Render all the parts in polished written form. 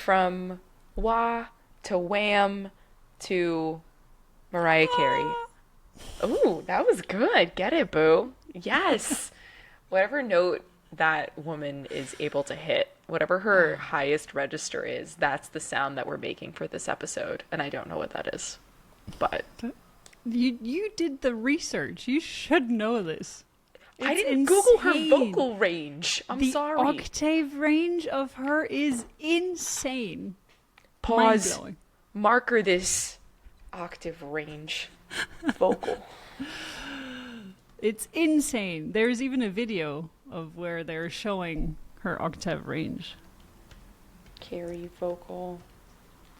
from wah to wham to Mariah Carey. Ooh, that was good. Get it, boo. Yes. Whatever note that woman is able to hit, whatever her highest register is, that's the sound that we're making for this episode. And I don't know what that is. But You did the research. You should know this. I It's didn't Google her insane. vocal range. I'm The sorry. octave range of her is insane. Pause. Mind-blowing. Marker this octave range vocal. It's insane. There's even a video of where they're showing her octave range. Carry vocal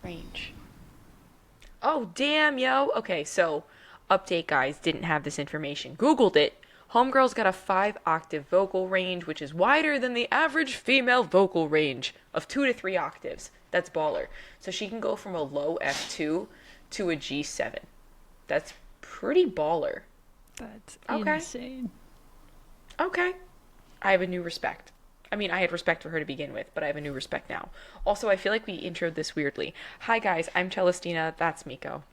range. Oh, damn, yo. Okay, so update, guys. Didn't have this information. Googled it. Homegirl's got a 5-octave vocal range, which is wider than the average female vocal range of 2 to 3 octaves. That's baller. So she can go from a low F2 to a G7. That's pretty baller. That's Okay. insane. Okay. I have a new respect. I mean, I had respect for her to begin with, but I have a new respect now. Also, I feel like we introed this weirdly. Hi, guys. I'm Celestina. That's Miko.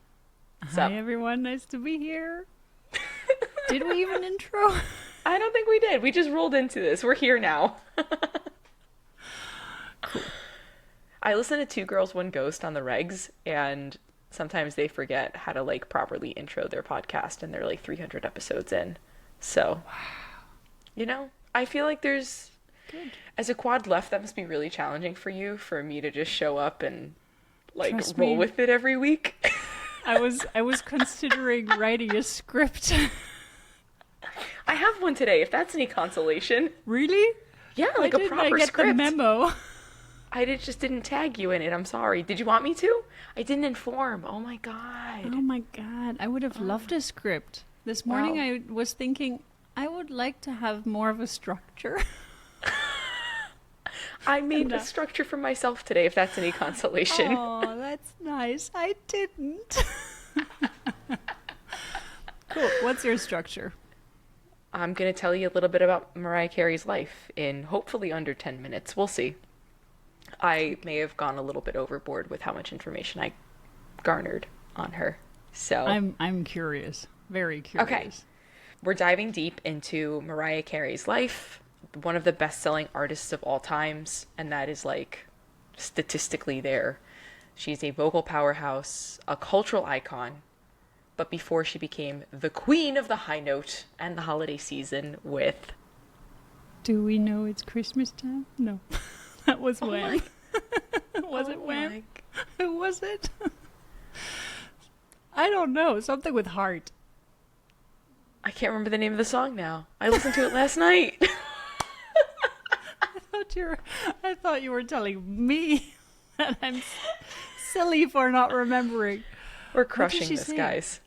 Hi, everyone. Nice to be here. Did we even intro? I don't think we did. We just rolled into this. We're here now. Cool. I listen to Two Girls, One Ghost on the regs, and sometimes they forget how to, like, properly intro their podcast, and they're, like, 300 episodes in. So, you know, I feel like there's... Good. As a quad left, that must be really challenging for you, for me to just show up and, like, Trust roll me. with it every week. I was considering writing a script. I have one today, if that's any consolation. Really? Yeah, Why like a didn't proper I get script. the memo? Just didn't tag you in it. I'm sorry. Did you want me to? I didn't inform. Oh my god. Oh my god, I would have loved a script. This morning Wow. I was thinking I would like to have more of a structure. I made a structure for myself today, if that's any consolation. Oh, that's nice. I didn't. Cool. What's your structure? I'm gonna tell you a little bit about Mariah Carey's life in hopefully under 10 minutes. We'll see. I may have gone a little bit overboard with how much information I garnered on her. So I'm curious. Very curious. Okay. We're diving deep into Mariah Carey's life, one of the best-selling artists of all times, and that is, like, statistically there. She's a vocal powerhouse, a cultural icon, but before she became the queen of the high note and the holiday season with... Do we know it's Christmas time? No. That was Oh Wham. my- Was it oh Wham? my- Who was it? I don't know. Something with heart. I can't remember the name of the song now. I listened to it last night. I thought you were telling me that I'm silly for not remembering. We're did crushing she this, say? guys.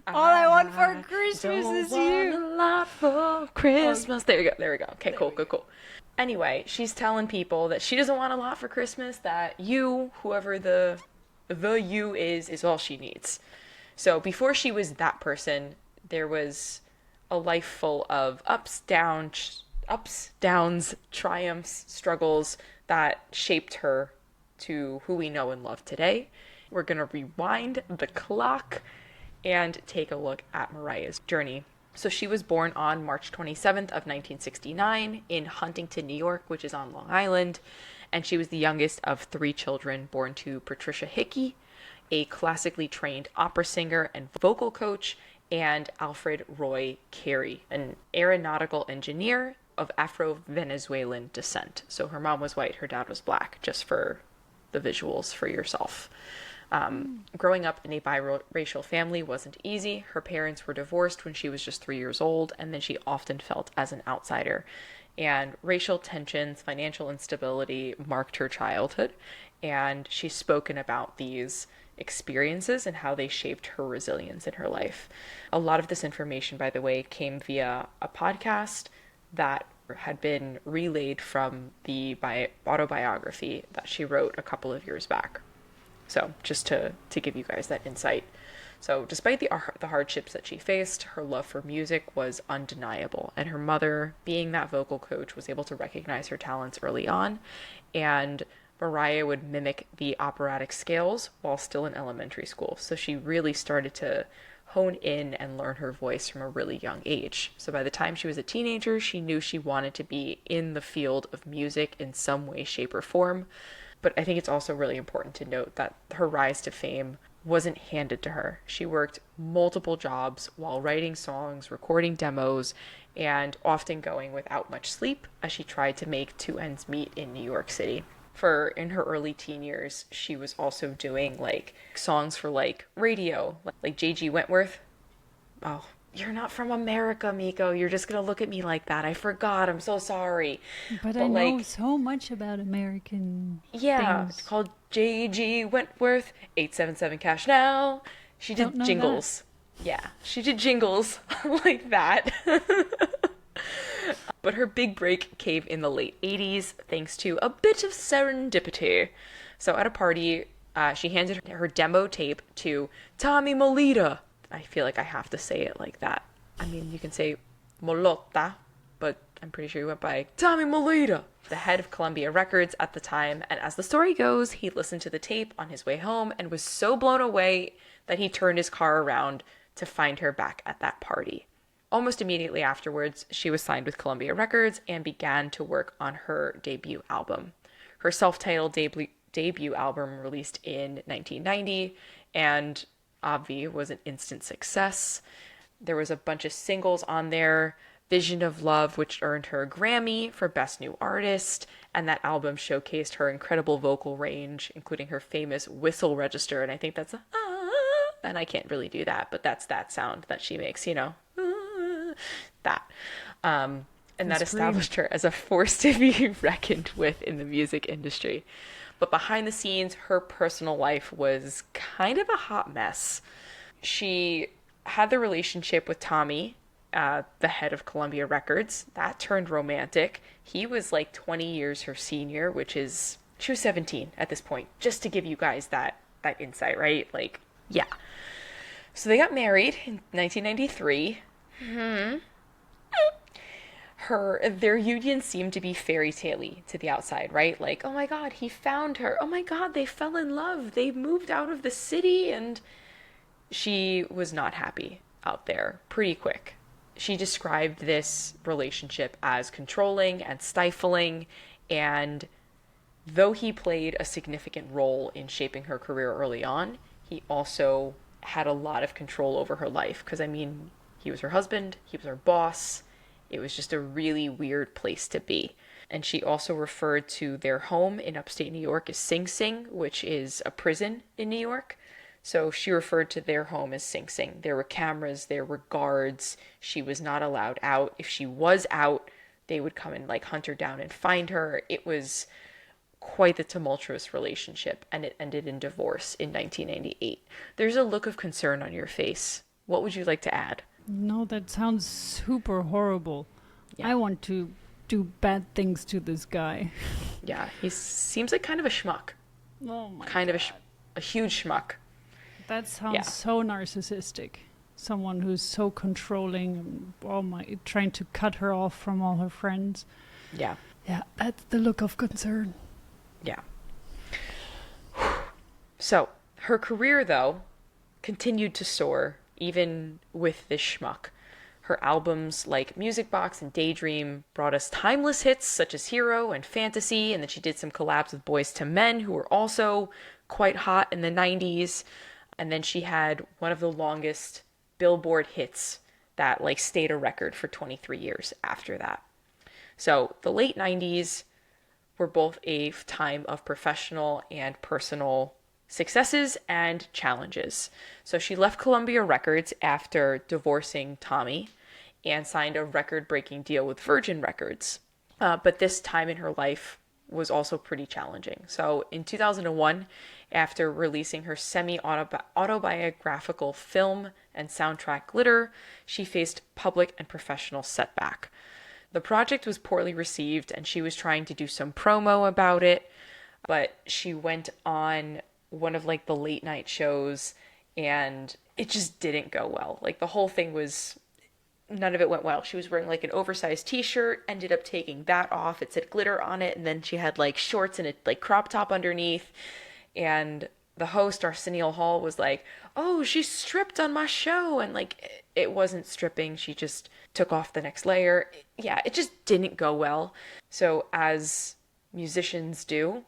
All I want for Christmas is you. A lot for Christmas. There you go. There we go. Okay, cool. Anyway, she's telling people that she doesn't want a lot for Christmas, that you, whoever the you is all she needs. So before she was that person, there was a life full of ups, downs, triumphs, struggles that shaped her to who we know and love today. We're going to rewind the clock and take a look at Mariah's journey. So she was born on March 27th of 1969 in Huntington, New York, which is on Long Island. And she was the youngest of 3 children born to Patricia Hickey, a classically trained opera singer and vocal coach, and Alfred Roy Carey, an aeronautical engineer of Afro-Venezuelan descent. So her mom was white, her dad was black, just for the visuals for yourself. Growing up in a biracial family wasn't easy. Her parents were divorced when she was just 3 years old, and then she often felt as an outsider. And racial tensions, financial instability marked her childhood, and she's spoken about these experiences and how they shaped her resilience in her life. A lot of this information, by the way, came via a podcast that had been relayed from the autobiography that she wrote a couple of years back. So just to give you guys that insight. So despite the hardships that she faced, her love for music was undeniable. And her mother, being that vocal coach, was able to recognize her talents early on. And Mariah would mimic the operatic scales while still in elementary school. So she really started to hone in and learn her voice from a really young age. So by the time she was a teenager, she knew she wanted to be in the field of music in some way, shape, or form. But I think it's also really important to note that her rise to fame wasn't handed to her. She worked multiple jobs while writing songs, recording demos, and often going without much sleep as she tried to make two ends meet in New York City. For in her early teen years, she was also doing like songs for like radio, like J.G. Wentworth. Oh, you're not from America, Miko. You're just gonna look at me like that. I forgot. I'm so sorry. But I But know like, so much about American yeah, it's things. called J.G. Wentworth, 877 Cash Now. She Don't did know that. jingles. Yeah, she did jingles like that. But her big break came in the late 80s thanks to a bit of serendipity. So at a party, she handed her demo tape to Tommy Molita. I feel like I have to say it like that. I mean, you can say Molotta, but I'm pretty sure he went by Tommy Molita, the head of Columbia Records at the time. And as the story goes, he listened to the tape on his way home and was so blown away that he turned his car around to find her back at that party. Almost immediately afterwards, she was signed with Columbia Records and began to work on her debut album. Her self-titled debut album released in 1990, and Obvi was an instant success. There was a bunch of singles on there. Vision of Love, which earned her a Grammy for Best New Artist, and that album showcased her incredible vocal range, including her famous whistle register, and I think that's a and I can't really do that, but that's that sound that she makes, you know, that. And that established her as a force to be reckoned with in the music industry. But behind the scenes, her personal life was kind of a hot mess. She had the relationship with Tommy, the head of Columbia Records. That turned romantic. He was like 20 years her senior, which is, she was 17 at this point, just to give you guys that insight, right? Like, yeah. So they got married in 1993. Their union seemed to be fairy tale-y to the outside, right? Like, oh my god, he found her. Oh my god, they fell in love. They moved out of the city, and she was not happy out there pretty quick. She described this relationship as controlling and stifling, and though he played a significant role in shaping her career early on, he also had a lot of control over her life. Because, I mean, he was her husband, he was her boss. It was just a really weird place to be. And she also referred to their home in upstate New York as Sing Sing, which is a prison in New York. So she referred to their home as Sing Sing. There were cameras, there were guards. She was not allowed out. If she was out, they would come and like hunt her down and find her. It was quite the tumultuous relationship, and it ended in divorce in 1998. There's a look of concern on your face. What would you like to add? No, that sounds super horrible. Yeah. I want to do bad things to this guy. Yeah, he seems like kind of a schmuck. Oh my Kind god. of a huge schmuck. That sounds Yeah. so narcissistic. Someone who's so controlling and trying to cut her off from all her friends. Yeah. Yeah, that's the look of concern. Yeah. So, her career, though, continued to soar, even with this schmuck. Her albums like Music Box and Daydream brought us timeless hits such as Hero and Fantasy, and then she did some collabs with Boys to Men, who were also quite hot in the 90s. And then she had one of the longest Billboard hits that like stayed a record for 23 years after that. So the late 90s were both a time of professional and personal successes and challenges. So she left Columbia Records after divorcing Tommy and signed a record-breaking deal with Virgin Records. But this time in her life was also pretty challenging. So in 2001, after releasing her semi-autobiographical film and soundtrack Glitter, she faced public and professional setback. The project was poorly received, and she was trying to do some promo about it, but she went on one of like the late night shows and it just didn't go well. Like the whole thing was, none of it went well. She was wearing like an oversized t-shirt, ended up taking that off. It said glitter on it, and then she had like shorts and a like crop top underneath. And the host, Arsenio Hall, was like, "Oh, she stripped on my show." And like it wasn't stripping. She just took off the next layer. Yeah, it just didn't go well. So as musicians do,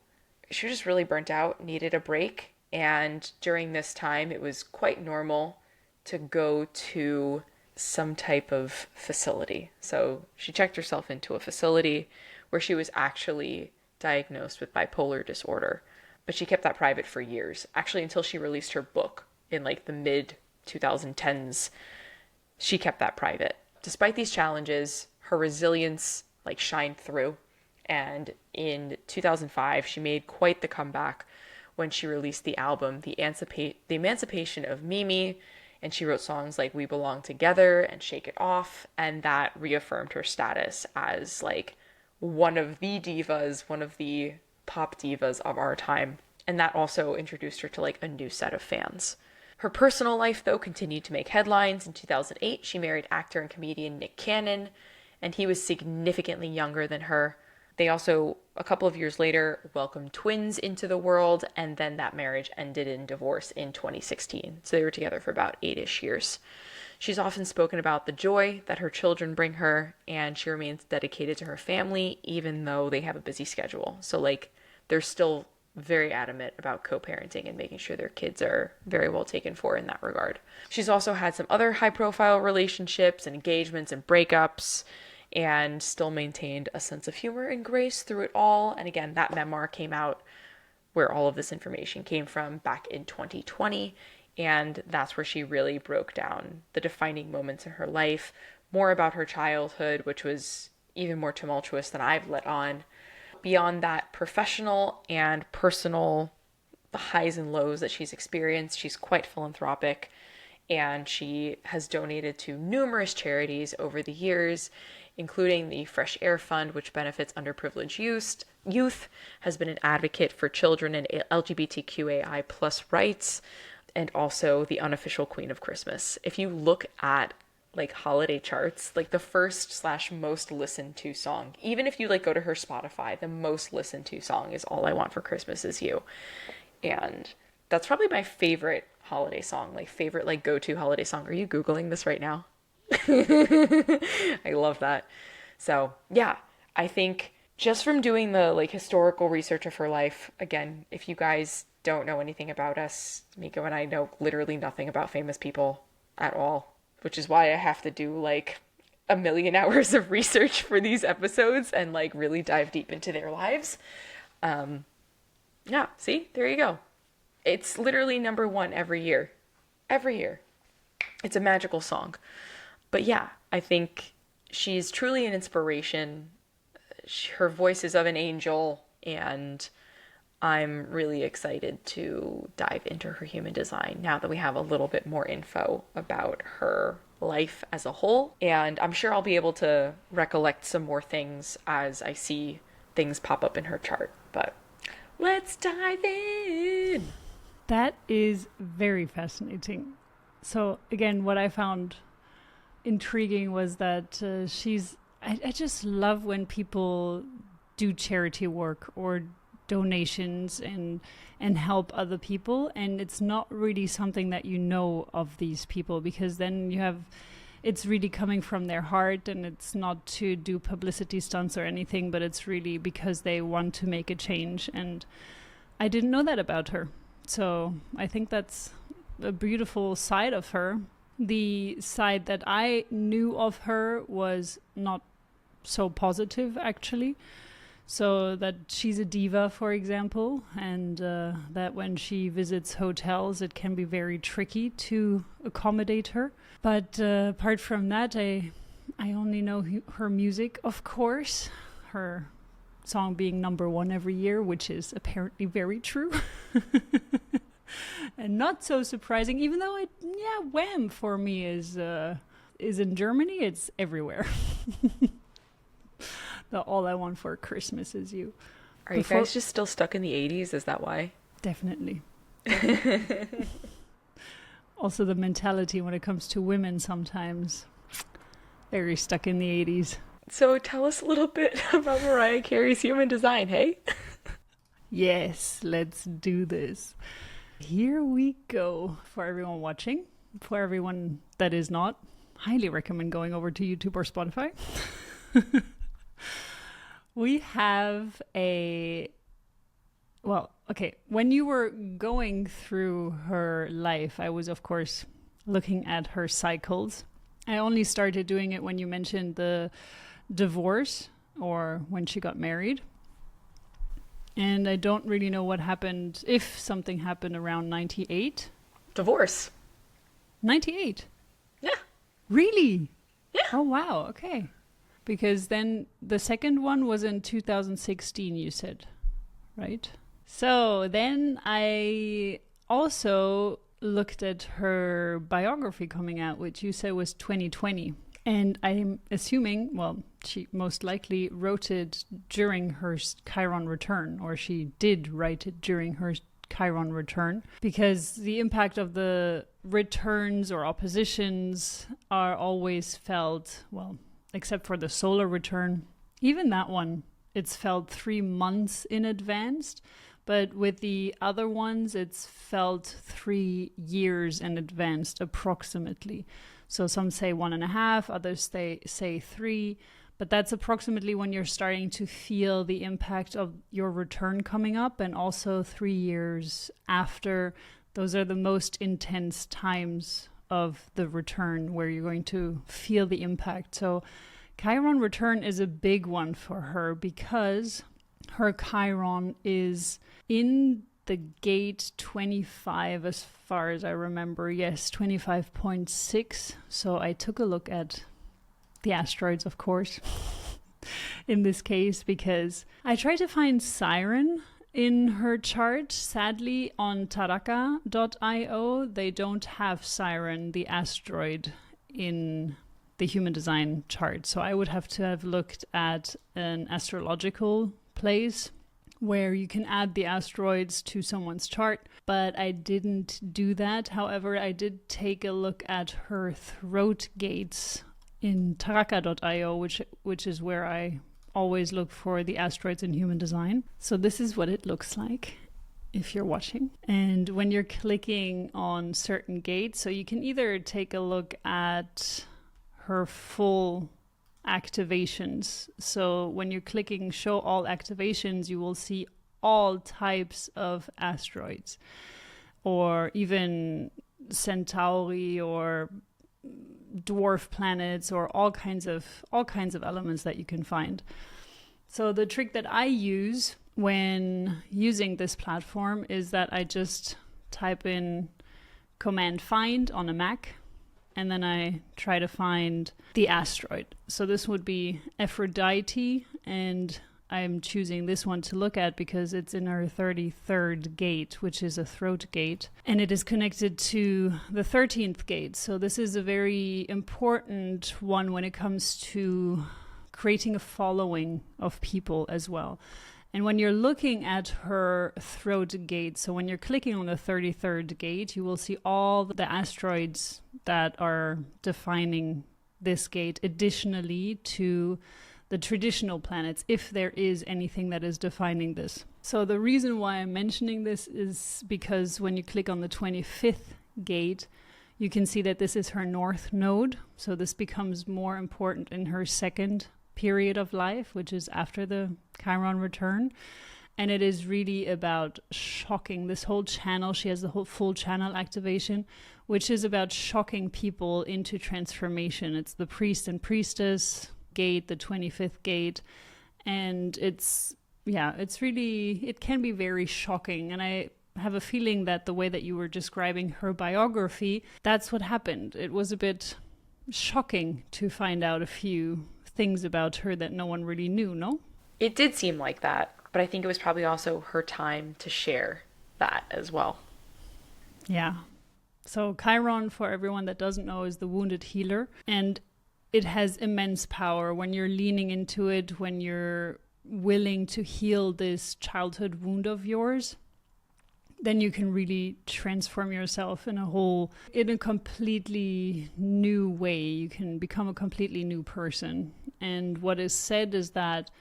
she was just really burnt out, needed a break. And during this time, it was quite normal to go to some type of facility. So she checked herself into a facility where she was actually diagnosed with bipolar disorder. But she kept that private for years, actually until she released her book in like the mid 2010s. She kept that private. Despite these challenges, her resilience like shined through. And in 2005, she made quite the comeback when she released the album, The Emancipation of Mimi, and she wrote songs like We Belong Together and Shake It Off, and that reaffirmed her status as like one of the divas, one of the pop divas of our time. And that also introduced her to like a new set of fans. Her personal life, though, continued to make headlines. In 2008, she married actor and comedian Nick Cannon, and he was significantly younger than her. They also, a couple of years later, welcomed twins into the world, and then that marriage ended in divorce in 2016. So they were together for about 8-ish years. She's often spoken about the joy that her children bring her, and she remains dedicated to her family, even though they have a busy schedule. So, like, they're still very adamant about co-parenting and making sure their kids are very well taken for in that regard. She's also had some other high-profile relationships and engagements and breakups, and still maintained a sense of humor and grace through it all. And again, that memoir came out where all of this information came from back in 2020. And that's where she really broke down the defining moments in her life, more about her childhood, which was even more tumultuous than I've let on. Beyond that, professional and personal, the highs and lows that she's experienced, she's quite philanthropic. And she has donated to numerous charities over the years, including the Fresh Air Fund, which benefits underprivileged youth, has been an advocate for children and LGBTQAI plus rights, and also the unofficial Queen of Christmas. If you look at like holiday charts, like the first / most listened to song, even if you like go to her Spotify, the most listened to song is All I Want for Christmas Is You. And that's probably my favorite holiday song, like favorite like go-to holiday song. Are you Googling this right now? I love that. So yeah, I think just from doing the like historical research of her life, again, if you guys don't know anything about us, Miko and I know literally nothing about famous people at all, which is why I have to do like a million hours of research for these episodes and like really dive deep into their lives. Yeah, see, there you go. It's literally number one every year. Every year. It's a magical song. But yeah, I think she's truly an inspiration. Her voice is of an angel, and I'm really excited to dive into her human design now that we have a little bit more info about her life as a whole. And I'm sure I'll be able to recollect some more things as I see things pop up in her chart. But let's dive in. That is very fascinating. So again, what I found intriguing was that I just love when people do charity work or donations and help other people, and it's not really something that you know of these people, because then it's really coming from their heart, and it's not to do publicity stunts or anything, but it's really because they want to make a change. And I didn't know that about her, so I think that's a beautiful side of her. The side that I knew of her was not so positive, actually. So that she's a diva, for example, and that when she visits hotels, it can be very tricky to accommodate her. But apart from that, I only know her music, of course. Her song being number one every year, which is apparently very true. And not so surprising, even though Wham for me is in Germany. It's everywhere. The All I Want for Christmas Is You. Are you guys just still stuck in the 80s? Is that why? Definitely. Also the mentality when it comes to women sometimes. Very stuck in the 80s. So tell us a little bit about Mariah Carey's human design, hey? Yes, let's do this. Here we go. For everyone watching, for everyone that is not, highly recommend going over to YouTube or Spotify. We have when you were going through her life, I was, of course, looking at her cycles. I only started doing it when you mentioned the divorce or when she got married. And I don't really know what happened, if something happened around 98. Divorce. 98? Yeah. Really? Yeah. Oh, wow. Okay. Because then the second one was in 2016, you said, right? So then I also looked at her biography coming out, which you said was 2020. And I'm assuming, well, she most likely wrote it during her Chiron return, or she did write it during her Chiron return, because the impact of the returns or oppositions are always felt, well, except for the solar return. Even that one, it's felt 3 months in advance. But with the other ones, it's felt 3 years in advance, approximately. So some say 1.5, others say 3. But that's approximately when you're starting to feel the impact of your return coming up. And also 3 years after, those are the most intense times of the return where you're going to feel the impact. So Chiron return is a big one for her because her Chiron is in the gate 25 as far as I remember. Yes, 25.6. So I took a look at the asteroids, of course, in this case, because I tried to find Siren in her chart. Sadly, on taraka.io, they don't have Siren, the asteroid, in the human design chart. So I would have to have looked at an astrological place where you can add the asteroids to someone's chart, but I didn't do that. However, I did take a look at her throat gates in taraka.io, which is where I always look for the asteroids in human design. So this is what it looks like if you're watching. And when you're clicking on certain gates, so you can either take a look at her full activations. So when you're clicking show all activations, you will see all types of asteroids, or even Centauri or dwarf planets, or all kinds of elements that you can find. So the trick that I use when using this platform is that I just type in command find on a Mac, and then I try to find the asteroid. So this would be Aphrodite, and I'm choosing this one to look at because it's in our 33rd gate, which is a throat gate, and it is connected to the 13th gate. So this is a very important one when it comes to creating a following of people as well. And when you're looking at her throat gate, so when you're clicking on the 33rd gate, you will see all the asteroids that are defining this gate, additionally to the traditional planets, if there is anything that is defining this. So the reason why I'm mentioning this is because when you click on the 25th gate, you can see that this is her north node. So this becomes more important in her second period of life, which is after the Chiron return. And it is really about shocking this whole channel. She has the whole full channel activation, which is about shocking people into transformation. It's the priest and priestess gate, the 25th gate. And it can be very shocking. And I have a feeling that the way that you were describing her biography, that's what happened. It was a bit shocking to find out a few things about her that no one really knew, no? It did seem like that, but I think it was probably also her time to share that as well. Yeah. So Chiron, for everyone that doesn't know, is the wounded healer, and it has immense power when you're leaning into it, when you're willing to heal this childhood wound of yours. then you can really transform yourself in a completely new way. You can become a completely new person. And what is said is that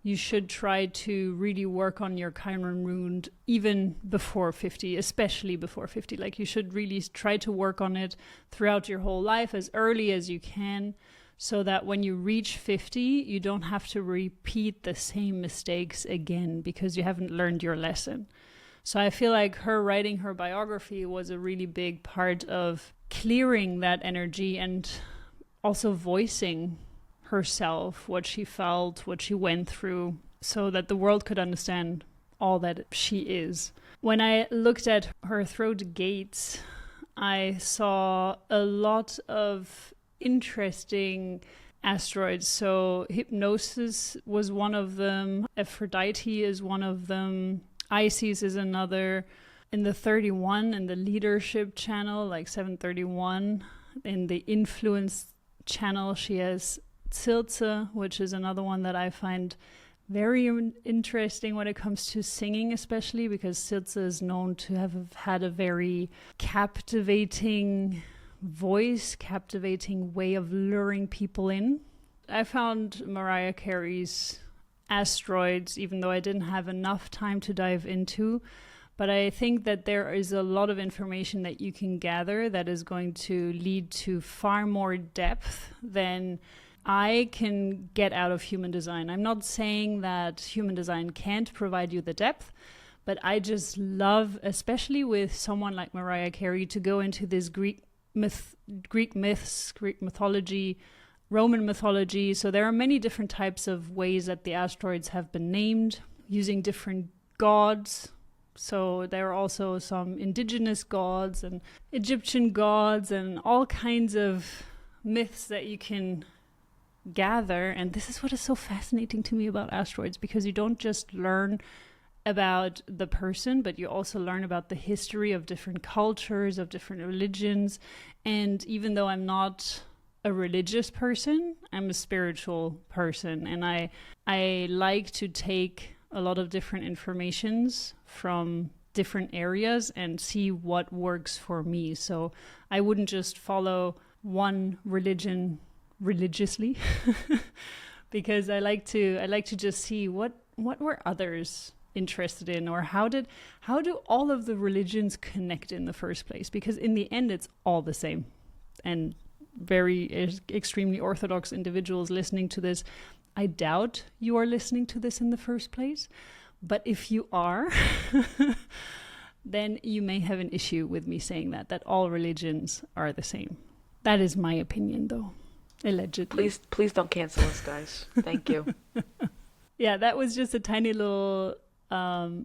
you should try to really work on your Chiron rune even before 50, especially before 50. Like, you should really try to work on it throughout your whole life as early as you can, so that when you reach 50, you don't have to repeat the same mistakes again because you haven't learned your lesson. So I feel like her writing her biography was a really big part of clearing that energy and also voicing herself, what she felt, what she went through, so that the world could understand all that she is. When I looked at her throat gates, I saw a lot of interesting asteroids. So hypnosis was one of them, Aphrodite is one of them, Isis is another. In the 31, in the leadership channel, like 731, in the influence channel, she has Tilze, which is another one that I find very interesting when it comes to singing, especially because Tilze is known to have had a very captivating voice, captivating way of luring people in. I found Mariah Carey's asteroids, even though I didn't have enough time to dive into, but I think that there is a lot of information that you can gather that is going to lead to far more depth than I can get out of human design. I'm not saying that human design can't provide you the depth, but I just love, especially with someone like Mariah Carey, to go into this Greek myths, Greek mythology, Roman mythology. So there are many different types of ways that the asteroids have been named using different gods. So there are also some indigenous gods and Egyptian gods and all kinds of myths that you can gather. And this is what is so fascinating to me about asteroids, because you don't just learn about the person, but you also learn about the history of different cultures, of different religions. And even though I'm not a religious person, I'm a spiritual person, and I like to take a lot of different informations from different areas and see what works for me. So I wouldn't just follow one religion religiously because I like to just see what were others interested in, or how do all of the religions connect in the first place, because in the end it's all the same. And very extremely orthodox individuals listening to this, I doubt you are listening to this in the first place, but if you are then you may have an issue with me saying that all religions are the same. That is my opinion, though, allegedly. Please don't cancel us, guys. Thank you. Yeah, that was just a tiny little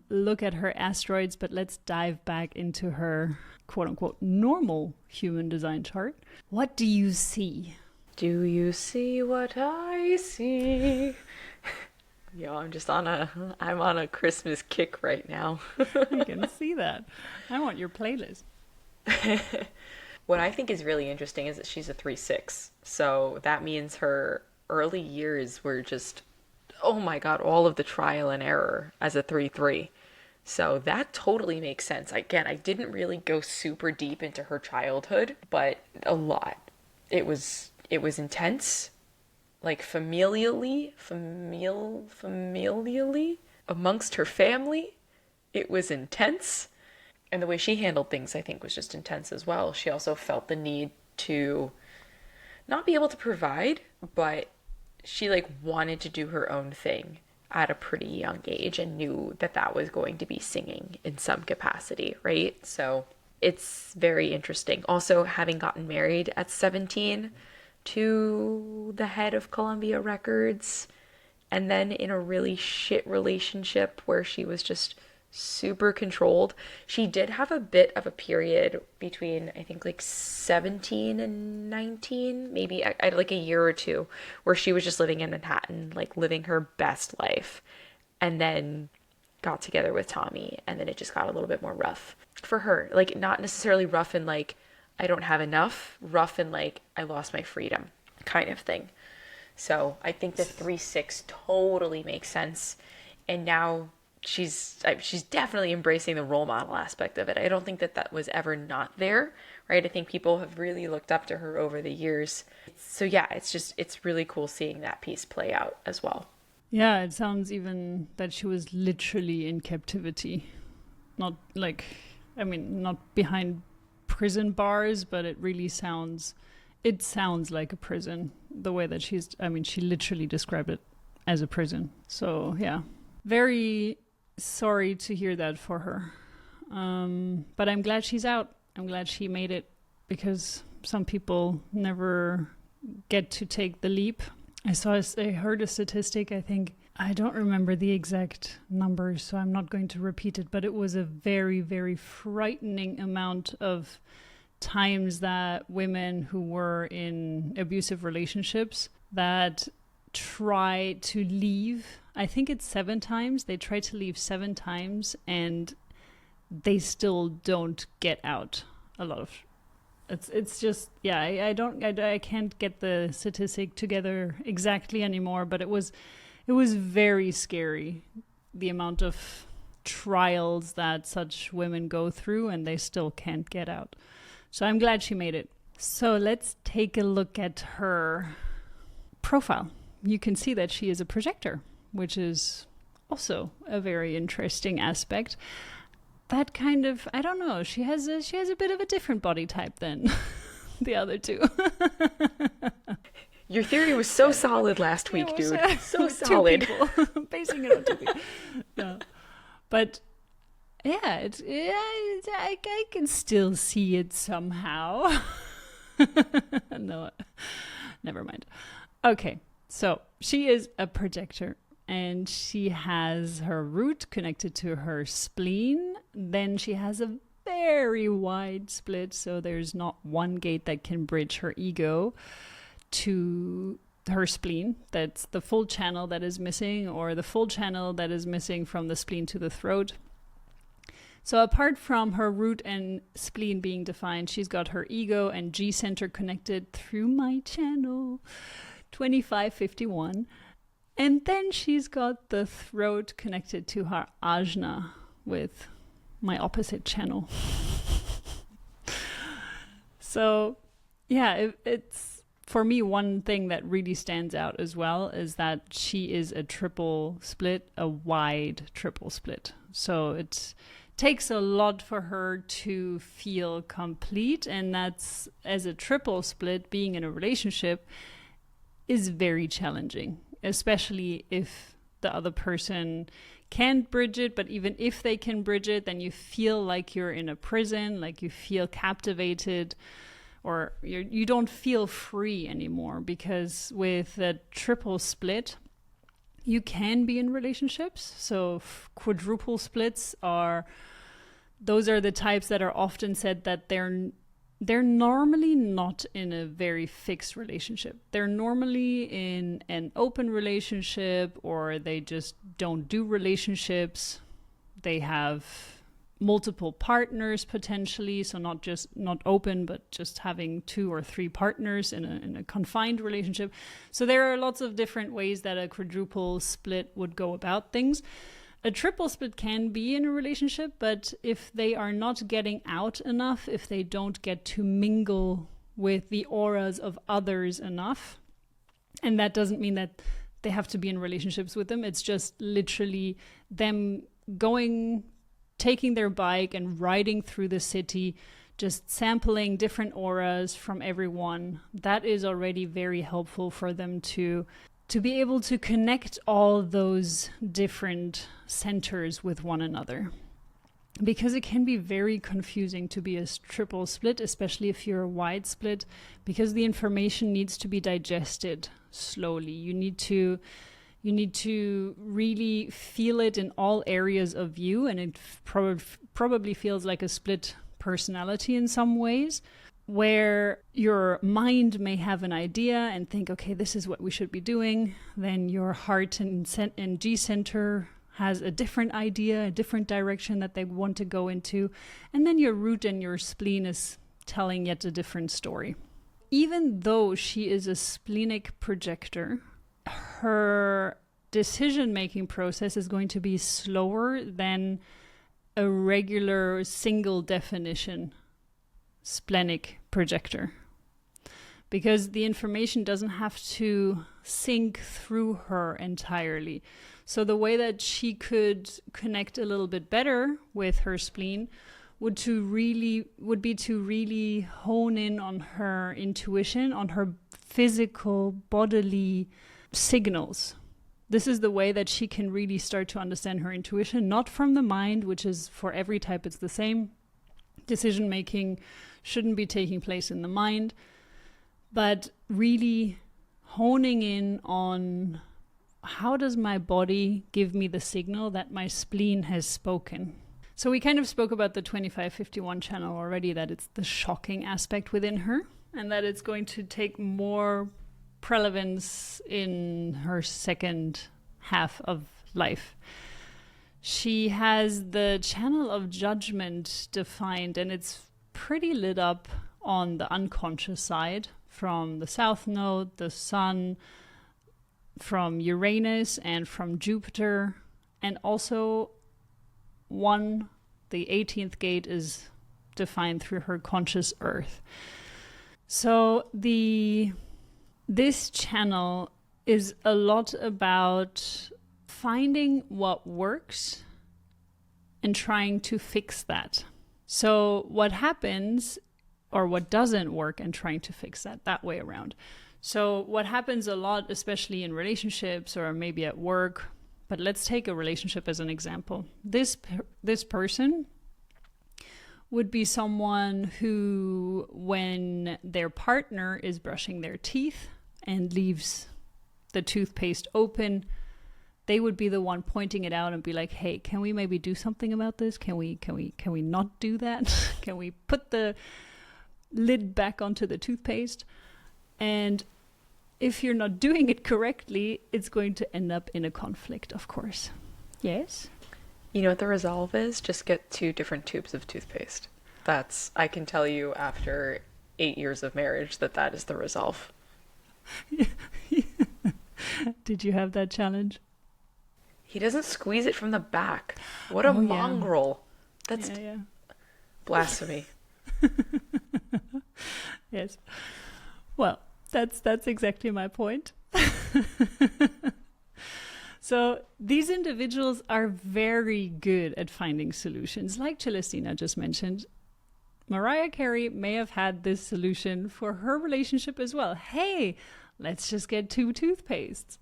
look at her asteroids, but let's dive back into her quote-unquote normal human design chart. What do you see? Do you see what I see? Yo, I'm on a Christmas kick right now. I can see that. I want your playlist. What I think is really interesting is that she's a 3/6. So that means her early years were just, oh my God, all of the trial and error as a 3/3. So that totally makes sense. Again, I didn't really go super deep into her childhood, but a lot. It was intense, like familially amongst her family. It was intense. And the way she handled things, I think, was just intense as well. She also felt the need to not be able to provide, but she wanted to do her own thing at a pretty young age and knew that was going to be singing in some capacity, right? So it's very interesting. Also, having gotten married at 17 to the head of Columbia Records, and then in a really shit relationship where she was just super controlled. She did have a bit of a period between, I think, 17 and 19, maybe a year or two, where she was just living in Manhattan, living her best life, and then got together with Tommy, and then it just got a little bit more rough for her. Not necessarily rough in I don't have enough, rough in I lost my freedom kind of thing. So I think the 3/6 totally makes sense. And now she's definitely embracing the role model aspect of it. I don't think that was ever not there, right? I think people have really looked up to her over the years. So yeah, it's really cool seeing that piece play out as well. Yeah, it sounds even that she was literally in captivity. Not like, I mean, not behind prison bars, but it sounds like a prison. The way that she literally described it as a prison. So yeah, very sorry to hear that for her. But I'm glad she's out. I'm glad she made it, because some people never get to take the leap. I heard a statistic, I think, I don't remember the exact numbers, so I'm not going to repeat it, but it was a very, very frightening amount of times that women who were in abusive relationships that try to leave. I think it's 7 times. They try to leave 7 times and they still don't get out. A lot of it's just, yeah, I can't get the statistic together exactly anymore, but it was very scary, the amount of trials that such women go through and they still can't get out. So I'm glad she made it. So let's take a look at her profile. You can see that she is a projector, which is also a very interesting aspect. That kind of, I don't know, she has a bit of a different body type than the other two. Your theory was so solid last week, dude. So solid. 2 people. Basing it on 2 people. No. But yeah, I can still see it somehow. No, never mind. Okay, so she is a projector. And she has her root connected to her spleen. Then she has a very wide split, so there's not one gate that can bridge her ego to her spleen. That's the full channel that is missing, or the full channel that is missing from the spleen to the throat. So apart from her root and spleen being defined, she's got her ego and G center connected through my channel 2551. And then she's got the throat connected to her ajna with my opposite channel. So, yeah, it's for me, one thing that really stands out as well is that she is a triple split, a wide triple split. So it takes a lot for her to feel complete. And that's, as a triple split, being in a relationship is very challenging. Especially if the other person can't bridge it, but even if they can bridge it, then you feel like you're in a prison, like you feel captivated, or you don't feel free anymore. Because with a triple split, you can be in relationships. So quadruple splits those are the types that are often said that they're normally not in a very fixed relationship. They're normally in an open relationship, or they just don't do relationships. They have multiple partners potentially, so not open, but just having 2 or 3 partners in a confined relationship. So there are lots of different ways that a quadruple split would go about things. A triple split can be in a relationship, but if they are not getting out enough, if they don't get to mingle with the auras of others enough, and that doesn't mean that they have to be in relationships with them, it's just literally them taking their bike and riding through the city, just sampling different auras from everyone. That is already very helpful for them to be able to connect all those different centers with one another. Because it can be very confusing to be a triple split, especially if you're a wide split, because the information needs to be digested slowly. You need to really feel it in all areas of you, and it probably feels like a split personality in some ways, where your mind may have an idea and think, okay, this is what we should be doing. Then your heart and G center has a different idea, a different direction that they want to go into. And then your root and your spleen is telling yet a different story. Even though she is a splenic projector, her decision-making process is going to be slower than a regular single definition splenic projector, because the information doesn't have to sink through her entirely. So the way that she could connect a little bit better with her spleen would be to really hone in on her intuition, on her physical bodily signals. This is the way that she can really start to understand her intuition, not from the mind, which is for every type it's the same. Decision making shouldn't be taking place in the mind, but really honing in on how does my body give me the signal that my spleen has spoken. So we kind of spoke about the 2551 channel already, that it's the shocking aspect within her and that it's going to take more prevalence in her second half of life. She has the channel of judgment defined, and it's pretty lit up on the unconscious side from the South Node, the Sun, from Uranus and from Jupiter, and also the 18th gate is defined through her conscious Earth. So this channel is a lot about finding what works and trying to fix that. So what happens, or what doesn't work, and trying to fix that way around. So what happens a lot, especially in relationships or maybe at work, but let's take a relationship as an example. This person would be someone who, when their partner is brushing their teeth and leaves the toothpaste open, they would be the one pointing it out and be like, hey, can we maybe do something about this? Can we not do that? Can we put the lid back onto the toothpaste? And if you're not doing it correctly, it's going to end up in a conflict, of course. Yes? You know what the resolve is? Just get 2 different tubes of toothpaste. I can tell you after 8 years of marriage that is the resolve. Did you have that challenge? He doesn't squeeze it from the back. What a mongrel. Yeah. That's blasphemy. Yes. Well, that's exactly my point. So these individuals are very good at finding solutions. Like Celestina just mentioned, Mariah Carey may have had this solution for her relationship as well. Hey, let's just get 2 toothpastes.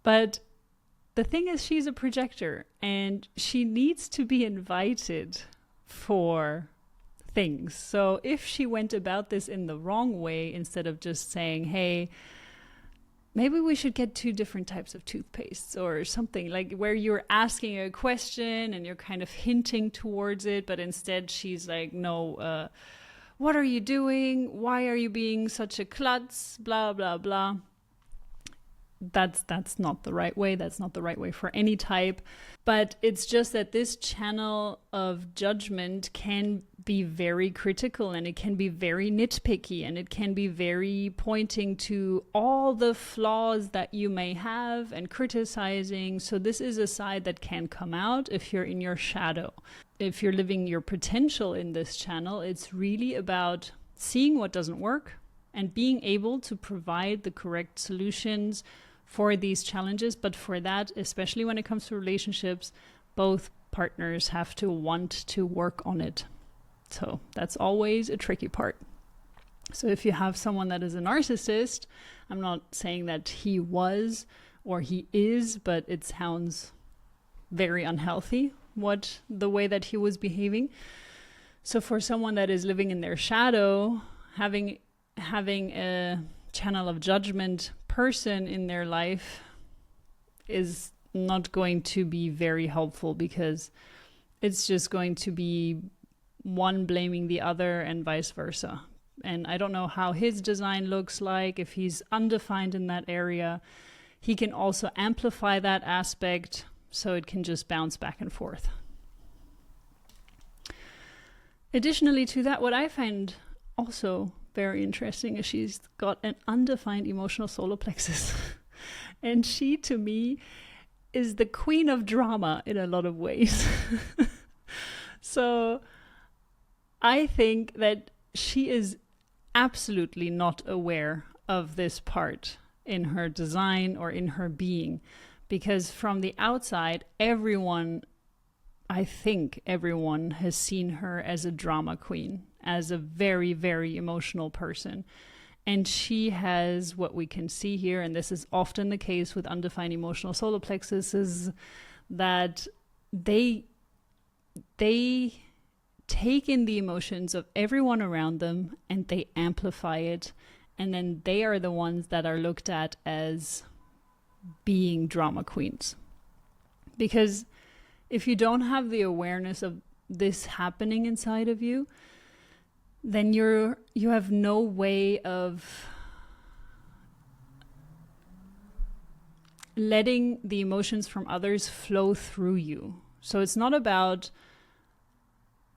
But the thing is, she's a projector and she needs to be invited for things. So if she went about this in the wrong way, instead of just saying, hey, maybe we should get 2 different types of toothpastes or something, like where you're asking a question and you're kind of hinting towards it, but instead she's like, no, what are you doing? Why are you being such a klutz? Blah, blah, blah. That's not the right way. That's not the right way for any type. But it's just that this channel of judgment can be very critical, and it can be very nitpicky, and it can be very pointing to all the flaws that you may have and criticizing. So this is a side that can come out if you're in your shadow. If you're living your potential in this channel, it's really about seeing what doesn't work and being able to provide the correct solutions for these challenges. But for that, especially when it comes to relationships, both partners have to want to work on it. So that's always a tricky part. So if you have someone that is a narcissist, I'm not saying that he was or he is, but it sounds very unhealthy, the way that he was behaving. So for someone that is living in their shadow, having a channel of judgment person in their life is not going to be very helpful, because it's just going to be one blaming the other and vice versa. And I don't know how his design looks like. If he's undefined in that area, he can also amplify that aspect, so it can just bounce back and forth. Additionally to that, what I find also very interesting is she's got an undefined emotional solar plexus. And she, to me, is the queen of drama in a lot of ways. So I think that she is absolutely not aware of this part in her design or in her being, because from the outside, I think everyone has seen her as a drama queen, as a very, very emotional person. And she has what we can see here, and this is often the case with undefined emotional solar plexus, is that they take in the emotions of everyone around them and they amplify it. And then they are the ones that are looked at as being drama queens. Because if you don't have the awareness of this happening inside of you, then you have no way of letting the emotions from others flow through you. So it's not about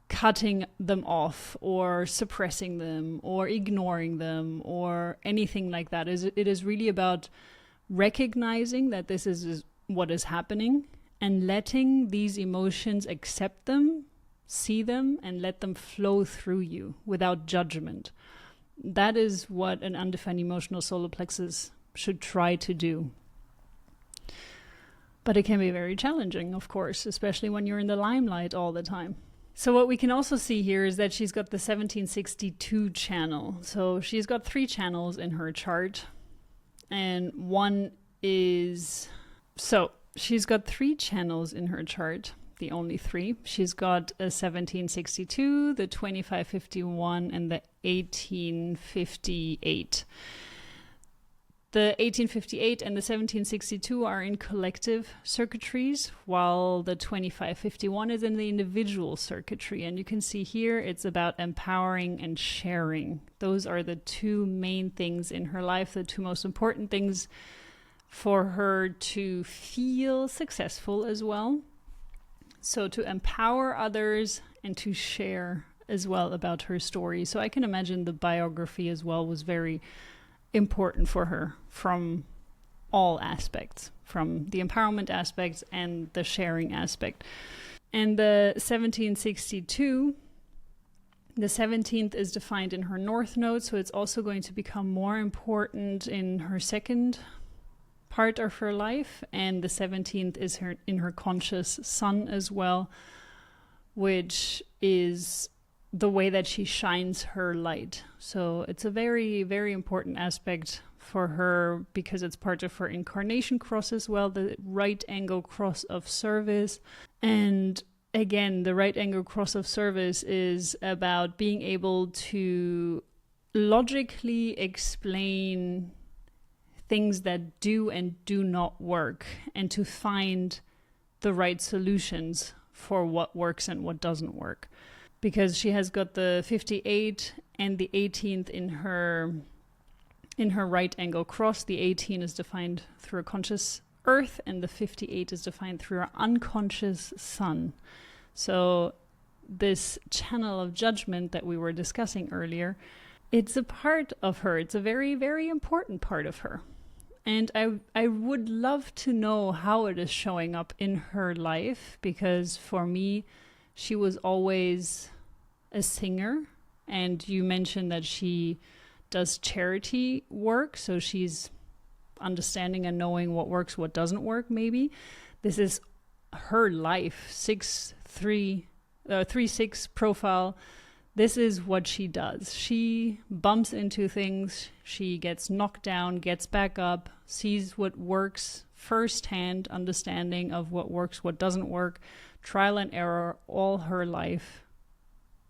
cutting them off or suppressing them or ignoring them or anything like that. It is really about recognizing that this is what is happening and letting these emotions accept them, see them, and let them flow through you without judgment. That is what an undefined emotional solar plexus should try to do. But it can be very challenging, of course, especially when you're in the limelight all the time. So what we can also see here is that she's got the 1762 channel. So she's got 3 channels in her chart. And one is... So she's got 3 channels in her chart, the only 3. She's got a 1762, the 2551, and the 1858. The 1858 and the 1762 are in collective circuitries, while the 2551 is in the individual circuitry. And you can see here it's about empowering and sharing. Those are the 2 main things in her life, the 2 most important things for her to feel successful as well. So to empower others and to share as well about her story. So I can imagine the biography as well was very important for her from all aspects, from the empowerment aspects and the sharing aspect. And the 1762, the 17th is defined in her north node, so it's also going to become more important in her second part of her life. And the 17th is in her conscious sun as well, which is the way that she shines her light. So it's a very, very important aspect for her because it's part of her incarnation cross as well, the right angle cross of service. And again, the right angle cross of service is about being able to logically explain things that do and do not work and to find the right solutions for what works and what doesn't work. Because she has got the 58 and the 18th in her right angle cross. The 18 is defined through a conscious earth and the 58 is defined through her unconscious sun. So this channel of judgment that we were discussing earlier, it's a part of her. It's a very, very important part of her. And I would love to know how it is showing up in her life, because for me, she was always a singer. And you mentioned that she does charity work, so she's understanding and knowing what works, what doesn't work, maybe. This is her life, 3-6 profile. This is what she does. She bumps into things, she gets knocked down, gets back up, sees what works firsthand, understanding of what works, what doesn't work, trial and error all her life,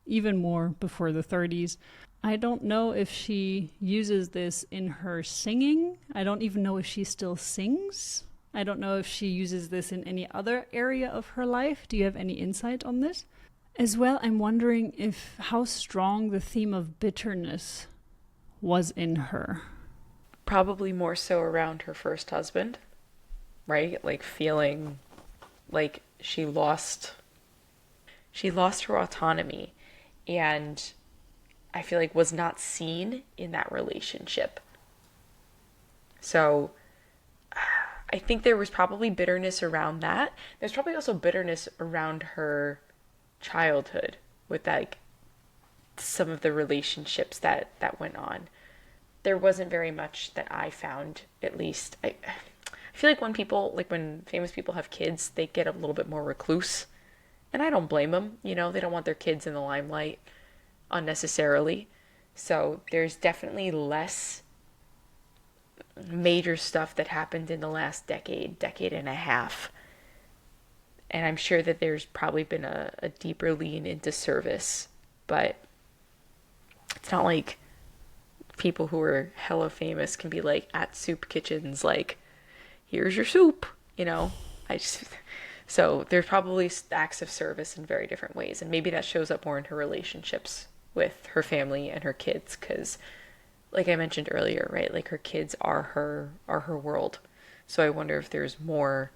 even more before the 30s. I don't know if she uses this in her singing. I don't even know if she still sings. I don't know if she uses this in any other area of her life. Do you have any insight on this? As well, I'm wondering how strong the theme of bitterness was in her. Probably more so around her first husband, right? Like feeling like she lost her autonomy, and I feel like was not seen in that relationship. So I think there was probably bitterness around that. There's probably also bitterness around her childhood with like some of the relationships that went on. There wasn't very much that I found, at least. I feel like when famous people have kids, they get a little bit more recluse. And I don't blame them. You know, they don't want their kids in the limelight unnecessarily. So there's definitely less major stuff that happened in the last decade and a half. And I'm sure that there's probably been a deeper lean into service. But it's not like people who are hella famous can be like at soup kitchens, like, here's your soup, you know? I just. So there's probably acts of service in very different ways. And maybe that shows up more in her relationships with her family and her kids, because like I mentioned earlier, right, like her kids are her world. So I wonder if there's more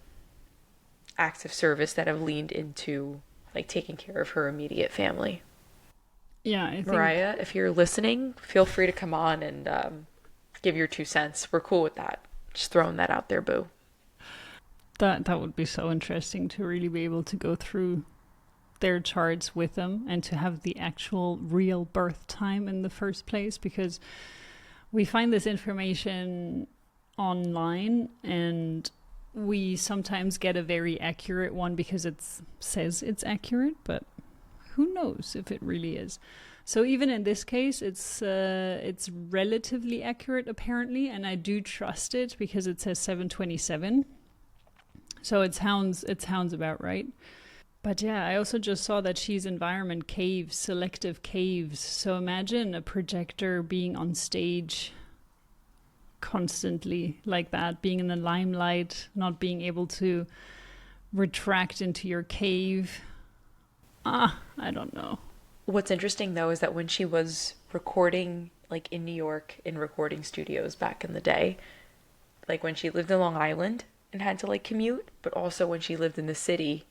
acts of service that have leaned into like taking care of her immediate family. Yeah, I think Mariah, if you're listening, feel free to come on and give your 2 cents. We're cool with that. Just throwing that out there, boo. that would be so interesting to really be able to go through their charts with them and to have the actual real birth time in the first place, because we find this information online and we sometimes get a very accurate one because it says it's accurate, but who knows if it really is. So even in this case, it's relatively accurate apparently, and I do trust it because it says 727. So it sounds about right. But yeah, I also just saw that she's environment caves, selective caves. So imagine a projector being on stage constantly like that, being in the limelight, not being able to retract into your cave. I don't know. What's interesting though is that when she was recording like in New York in recording studios back in the day, like when she lived in Long Island and had to like commute, but also when she lived in the city,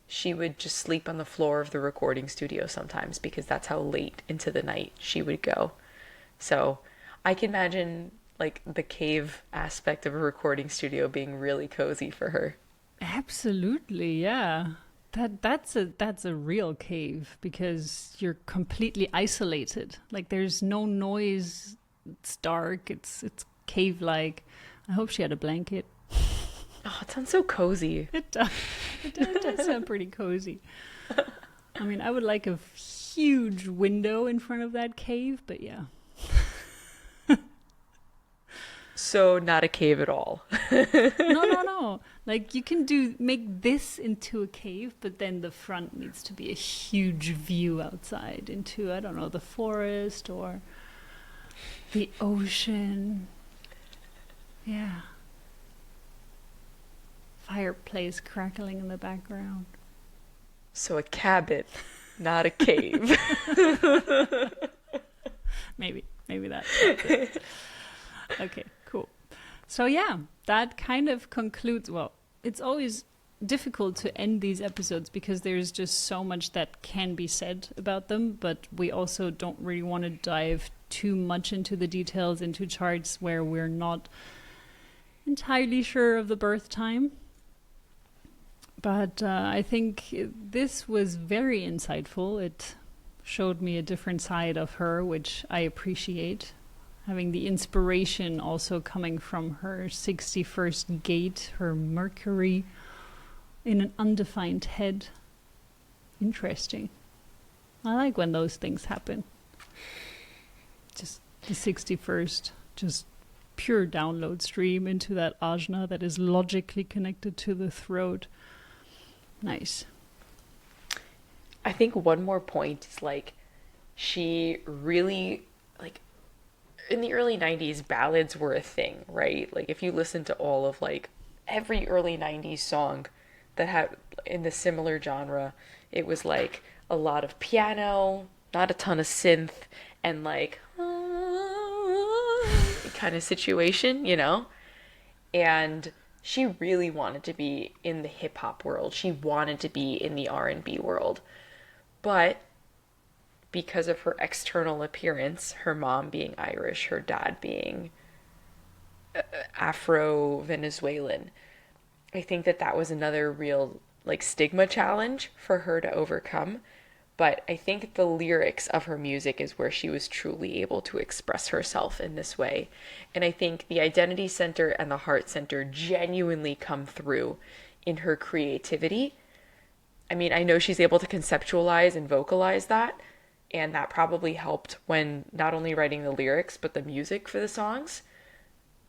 she would just sleep on the floor of the recording studio sometimes because that's how late into the night she would go. So I can imagine like the cave aspect of a recording studio being really cozy for her. Absolutely, yeah. That's a real cave because you're completely isolated. Like there's no noise. It's dark. It's cave-like. I hope she had a blanket. Oh, it sounds so cozy. It does. It does sound pretty cozy. I mean, I would like a huge window in front of that cave, but yeah. So not a cave at all. No. Like you can make this into a cave, but then the front needs to be a huge view outside into, I don't know, the forest or the ocean. Yeah. Fireplace crackling in the background. So a cabin, not a cave. Maybe that's it. Okay, cool. So yeah, that kind of concludes, well, it's always difficult to end these episodes because there's just so much that can be said about them, but we also don't really want to dive too much into the details, into charts where we're not entirely sure of the birth time. But I think this was very insightful. It showed me a different side of her, which I appreciate. Having the inspiration also coming from her 61st gate, her Mercury in an undefined head. Interesting. I like when those things happen. Just the 61st, just pure download stream into that ajna that is logically connected to the throat. Nice. I think one more point is like she really like in the early 90s ballads were a thing, right? Like if you listen to all of like every early 90s song that had in the similar genre, it was like a lot of piano, not a ton of synth, and like kind of situation, you know? And she really wanted to be in the hip hop world. She wanted to be in the R&B world. But because of her external appearance, her mom being Irish, her dad being Afro-Venezuelan, I think that that was another real like stigma challenge for her to overcome. But I think the lyrics of her music is where she was truly able to express herself in this way. And I think the identity center and the heart center genuinely come through in her creativity. I mean, I know she's able to conceptualize and vocalize that, and that probably helped when not only writing the lyrics, but the music for the songs.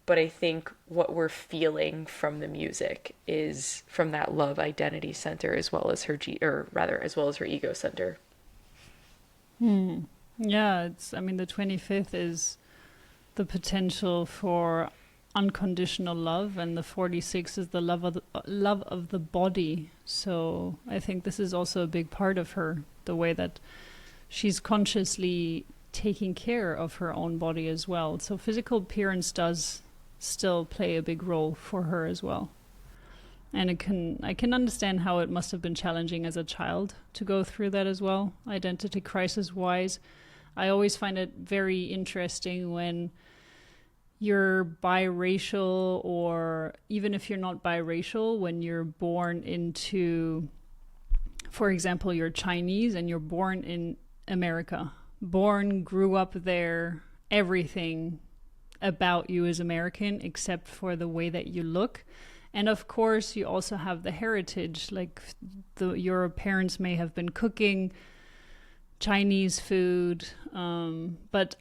But I think what we're feeling from the music is from that love identity center as well as as well as her ego center. Yeah, I mean, the 25th is the potential for unconditional love, and the 46 is the love of the body. So I think this is also a big part of her, the way that she's consciously taking care of her own body as well. So physical appearance does still play a big role for her as well. And I can understand how it must have been challenging as a child to go through that as well, identity crisis wise. I always find it very interesting when you're biracial, or even if you're not biracial, when you're born into, for example, you're Chinese and you're born in America, grew up there, everything about you is American except for the way that you look. And of course, you also have the heritage, like your parents may have been cooking Chinese food, but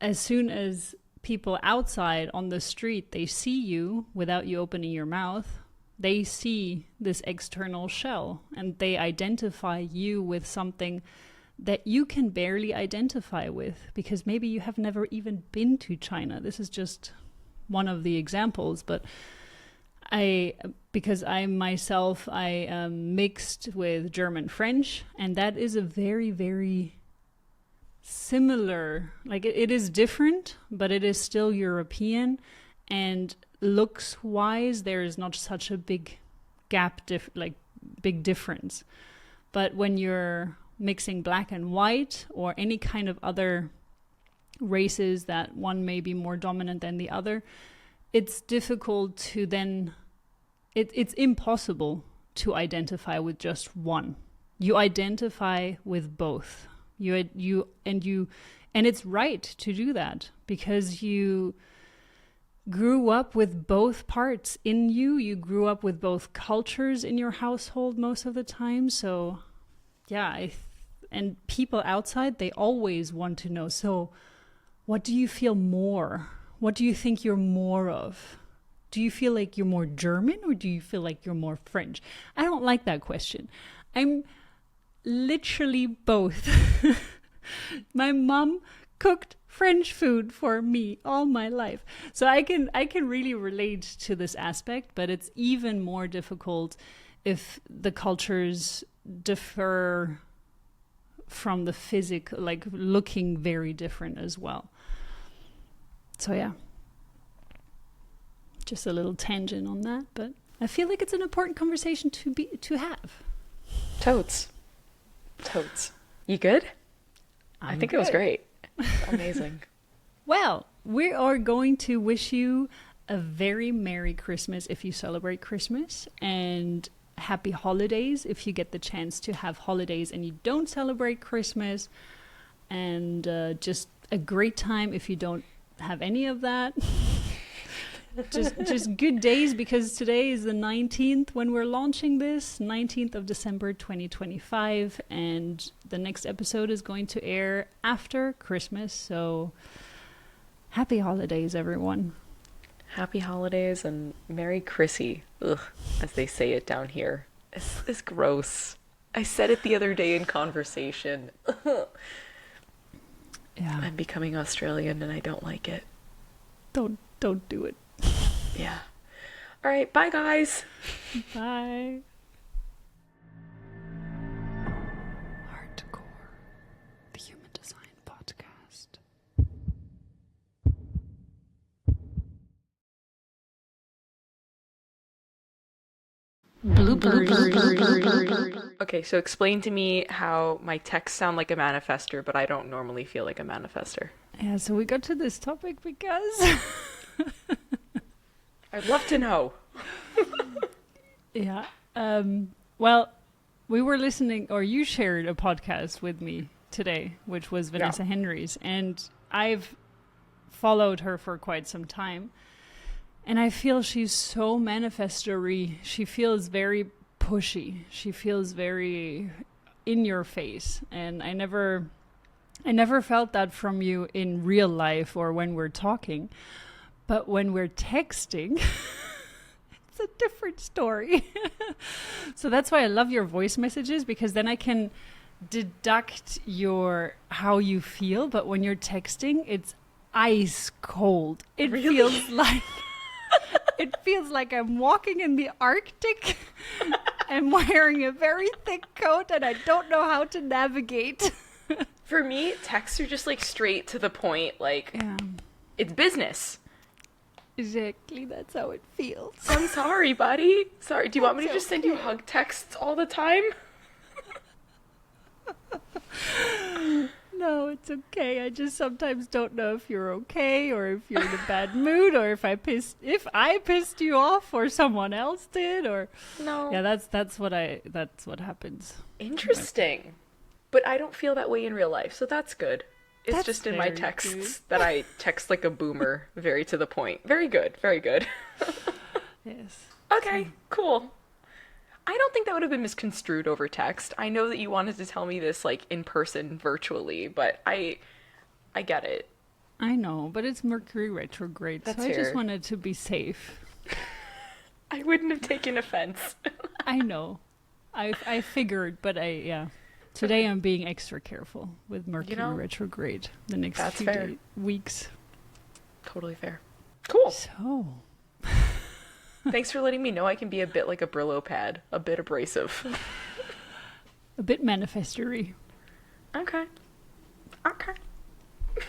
as soon as people outside on the street, they see you without you opening your mouth, they see this external shell and they identify you with something that you can barely identify with, because maybe you have never even been to China. This is just one of the examples, but because I myself, I am mixed with German French, and that is a very, very similar, like it is different, but it is still European, and looks wise there is not such a big gap, big difference. But when you're mixing black and white or any kind of other races that one may be more dominant than the other, it's difficult to then it's impossible to identify with just one. You identify with both. And it's right to do that, because you grew up with both parts in you. You grew up with both cultures in your household most of the time. So yeah, and people outside, they always want to know, so what do you feel more? What do you think you're more of? Do you feel like you're more German, or do you feel like you're more French? I don't like that question. I'm literally both. My mom cooked French food for me all my life. So I can really relate to this aspect, but it's even more difficult if the cultures differ from the physical, like looking very different as well. So yeah, just a little tangent on that, but I feel like it's an important conversation to have. Totes. You good? I think good. It was great. Amazing. Well, we are going to wish you a very Merry Christmas if you celebrate Christmas, and happy holidays if you get the chance to have holidays and you don't celebrate Christmas, and just a great time if you don't have any of that. just good days, because today is the 19th when we're launching this, 19th of December 2025, and the next episode is going to air after Christmas. So happy holidays, everyone. Happy holidays and Merry Chrissy, as they say it down here. It's gross. I said it the other day in conversation. Yeah. I'm becoming Australian and I don't like it. Don't do it. Yeah. All right, bye guys. Bye. Hardcore, the Human Design Podcast. Okay, so explain to me how my texts sound like a manifester, but I don't normally feel like a manifester. Yeah, so we got to this topic because I'd love to know. Yeah. Well, we were listening, or you shared a podcast with me today, which was Vanessa Henry's, and I've followed her for quite some time. And I feel she's so manifestory. She feels very pushy. She feels very in your face. And I never felt that from you in real life or when we're talking. But when we're texting, it's a different story. So that's why I love your voice messages, because then I can deduct how you feel. But when you're texting, it's ice cold. It Really? feels like it feels like I'm walking in the Arctic. I'm wearing a very thick coat and I don't know how to navigate. For me, texts are just like straight to the point. Like, Yeah. it's business. Exactly, that's how it feels. I'm sorry, buddy. Sorry. Do you want me to That's just send you hug texts all the time? No, it's okay. I just sometimes don't know if you're okay or if you're in a bad mood or if I pissed you off or someone else did or No. yeah, that's what happens. Interesting. But I don't feel that way in real life, so that's good. It's That's just in my very texts that I text like a boomer, very to the point. Very good, very good. Yes. Okay, cool. I don't think that would have been misconstrued over text. I know that you wanted to tell me this like in person virtually, but I get it. I know, but it's Mercury retrograde, That's so I just fair. wanted to be safe. I wouldn't have taken offense. I know. I figured, but yeah. Today I'm being extra careful with Mercury retrograde the next that's few fair. weeks. Totally fair. Cool. So, Thanks for letting me know I can be a bit like a Brillo pad, a bit abrasive. a bit manifestory. Okay. Okay. I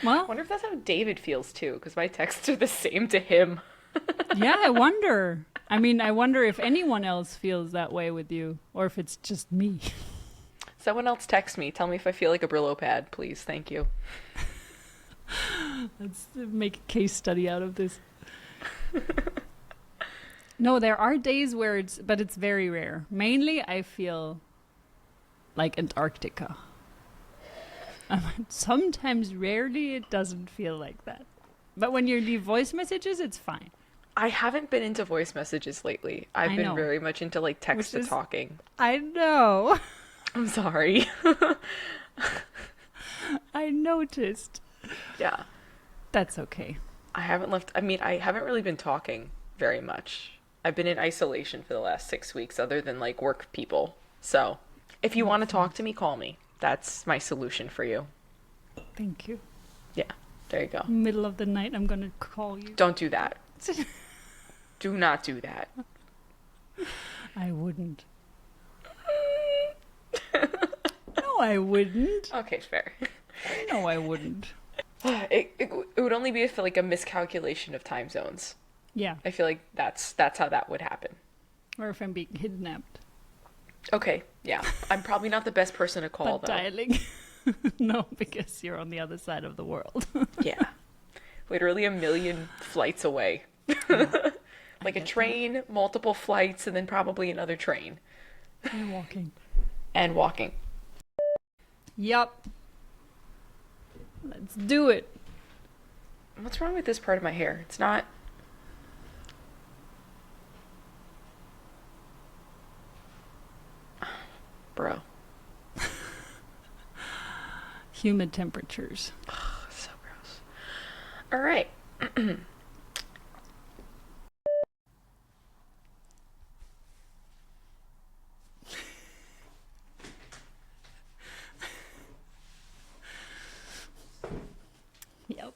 Well, wonder if that's how David feels too, because my texts are the same to him. yeah, I wonder. I mean, I wonder if anyone else feels that way with you, or if it's just me. Someone else text me. Tell me if I feel like a Brillo pad, please. Thank you. Let's make a case study out of this. No, there are days where it's very rare. Mainly, I feel like Antarctica. Sometimes, rarely, it doesn't feel like that. But when you leave voice messages, it's fine. I haven't been into voice messages lately. I've I been know. very much into like text to talking. I know. I'm sorry. I noticed. Yeah. That's okay. I haven't really been talking very much. I've been in isolation for the last 6 weeks, other than like work people. So if you want to talk to me, call me. That's my solution for you. Thank you. Yeah, there you go. Middle of the night, I'm going to call you. Don't do that. Do not do that. I wouldn't. No, I wouldn't. Okay, fair. No, I wouldn't. It would only be if like a miscalculation of time zones. Yeah. I feel like that's how that would happen. Or if I'm being kidnapped. Okay, yeah. I'm probably not the best person to call, But though. dialing. No, because you're on the other side of the world. Yeah. Literally a million flights away. Like a train, multiple flights, and then probably another train. You're walking. And walking. Yup. Let's do it. What's wrong with this part of my hair? It's not... Bro. Humid temperatures. So gross. All right. Yep.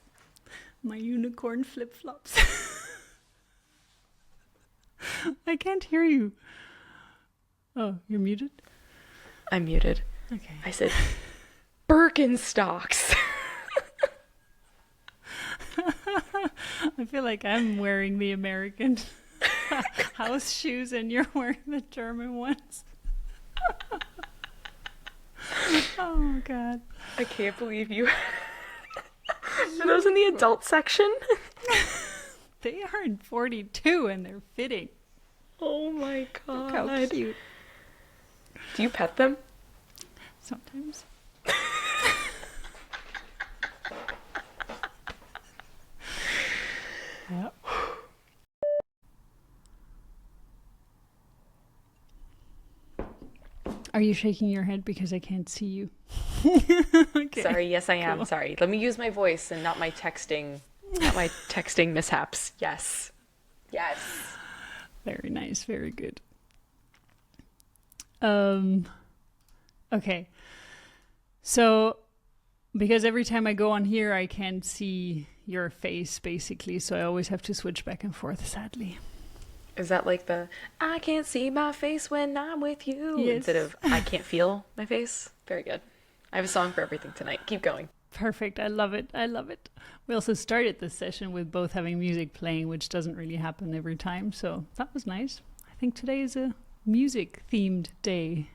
My unicorn flip-flops. I can't hear you. Oh, you're muted? I'm muted. Okay. I said Birkenstocks. I feel like I'm wearing the American house shoes and you're wearing the German ones. Oh, God. I can't believe you. Are those in the adult section? They are in 42 and they're fitting. Oh my Look how god. cute. Do you pet them? Sometimes. Yeah. Are you shaking your head because I can't see you? Okay. Sorry, yes I am. Cool. Sorry. Let me use my voice and not my texting mishaps. Yes. Yes. Very nice. Very good. Okay. So, because every time I go on here, I can't see your face, basically, so I always have to switch back and forth, sadly. Is that like the I can't see my face when I'm with you Yes. instead of I can't feel my face? Very good. I have a song for everything tonight. Keep going. Perfect. I love it. I love it. We also started this session with both having music playing, which doesn't really happen every time, so that was nice. I think today is a music-themed day.